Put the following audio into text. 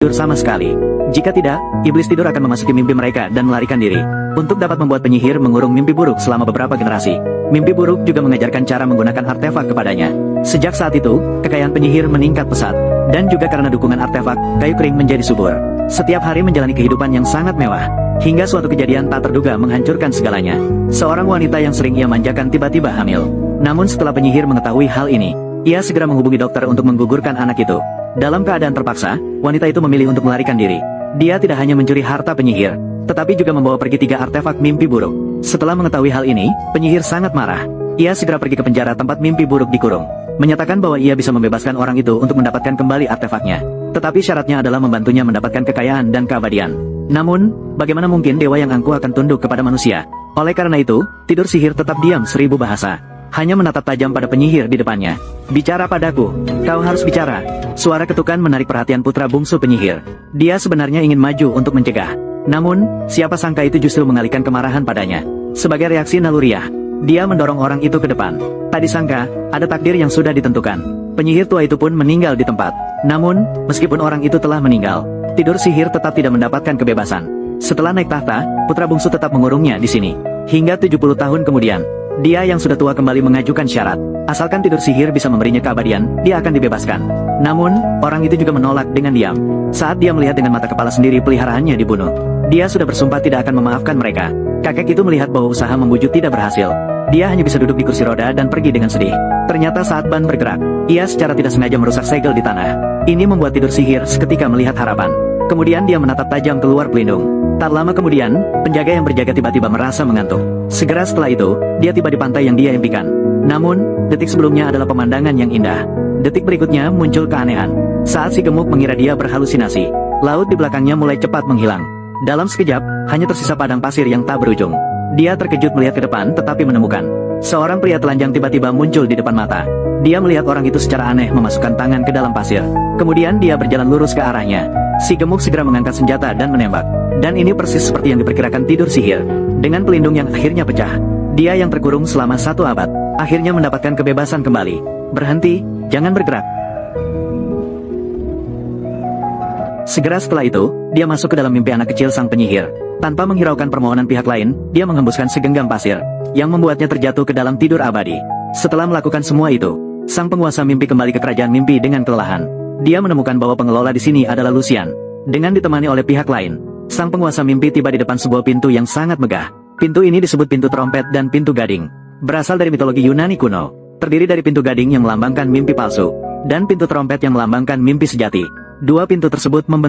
tidur sama sekali. Jika tidak, iblis tidur akan memasuki mimpi mereka dan melarikan diri. Untuk dapat membuat penyihir mengurung mimpi buruk selama beberapa generasi, mimpi buruk juga mengajarkan cara menggunakan artefak kepadanya. Sejak saat itu, kekayaan penyihir meningkat pesat. Dan juga karena dukungan artefak, kayu kering menjadi subur. Setiap hari menjalani kehidupan yang sangat mewah. Hingga suatu kejadian tak terduga menghancurkan segalanya. Seorang wanita yang sering ia manjakan tiba-tiba hamil. Namun setelah penyihir mengetahui hal ini, ia segera menghubungi dokter untuk menggugurkan anak itu. Dalam keadaan terpaksa, wanita itu memilih untuk melarikan diri. Dia tidak hanya mencuri harta penyihir, tetapi juga membawa pergi 3 artefak mimpi buruk. Setelah mengetahui hal ini, penyihir sangat marah. Ia segera pergi ke penjara tempat mimpi buruk dikurung, menyatakan bahwa ia bisa membebaskan orang itu untuk mendapatkan kembali artefaknya. Tetapi syaratnya adalah membantunya mendapatkan kekayaan dan keabadian. Namun, bagaimana mungkin dewa yang angkuh akan tunduk kepada manusia? Oleh karena itu, tidur sihir tetap diam 1000 bahasa. Hanya menatap tajam pada penyihir di depannya. Bicara padaku, kau harus bicara. Suara ketukan menarik perhatian putra bungsu penyihir. Dia sebenarnya ingin maju untuk mencegah. Namun, siapa sangka itu justru mengalihkan kemarahan padanya. Sebagai reaksi naluriah, dia mendorong orang itu ke depan. Tak disangka, ada takdir yang sudah ditentukan. Penyihir tua itu pun meninggal di tempat. Namun, meskipun orang itu telah meninggal, tidur sihir tetap tidak mendapatkan kebebasan. Setelah naik tahta, putra bungsu tetap mengurungnya di sini. Hingga 70 tahun kemudian, dia yang sudah tua kembali mengajukan syarat. Asalkan tidur sihir bisa memberinya keabadian, dia akan dibebaskan. Namun, orang itu juga menolak dengan diam. Saat dia melihat dengan mata kepala sendiri peliharaannya dibunuh, dia sudah bersumpah tidak akan memaafkan mereka. Kakek itu melihat bahwa usaha membujuk tidak berhasil. Dia hanya bisa duduk di kursi roda dan pergi dengan sedih. Ternyata saat ban bergerak, ia secara tidak sengaja merusak segel di tanah. Ini membuat tidur sihir seketika melihat harapan. Kemudian dia menatap tajam keluar pelindung. Tak lama kemudian, penjaga yang berjaga tiba-tiba merasa mengantuk. Segera setelah itu, dia tiba di pantai yang dia impikan. Namun, detik sebelumnya adalah pemandangan yang indah. Detik berikutnya muncul keanehan. Saat si gemuk mengira dia berhalusinasi, laut di belakangnya mulai cepat menghilang. Dalam sekejap, hanya tersisa padang pasir yang tak berujung. Dia terkejut melihat ke depan tetapi menemukan seorang pria telanjang tiba-tiba muncul di depan mata. Dia melihat orang itu secara aneh memasukkan tangan ke dalam pasir. Kemudian dia berjalan lurus ke arahnya. Si gemuk segera mengangkat senjata dan menembak. Dan ini persis seperti yang diperkirakan tidur sihir. Dengan pelindung yang akhirnya pecah, dia yang terkurung selama 1 abad, akhirnya mendapatkan kebebasan kembali. Berhenti, jangan bergerak. Segera setelah itu, dia masuk ke dalam mimpi anak kecil sang penyihir. Tanpa menghiraukan permohonan pihak lain, dia menghembuskan segenggam pasir, yang membuatnya terjatuh ke dalam tidur abadi. Setelah melakukan semua itu, sang penguasa mimpi kembali ke kerajaan mimpi dengan kelelahan. Dia menemukan bahwa pengelola di sini adalah Lucian. Dengan ditemani oleh pihak lain, sang penguasa mimpi tiba di depan sebuah pintu yang sangat megah. Pintu ini disebut pintu trompet dan pintu gading. Berasal dari mitologi Yunani kuno. Terdiri dari pintu gading yang melambangkan mimpi palsu, dan pintu trompet yang melambangkan mimpi sejati. Dua pintu tersebut membentuk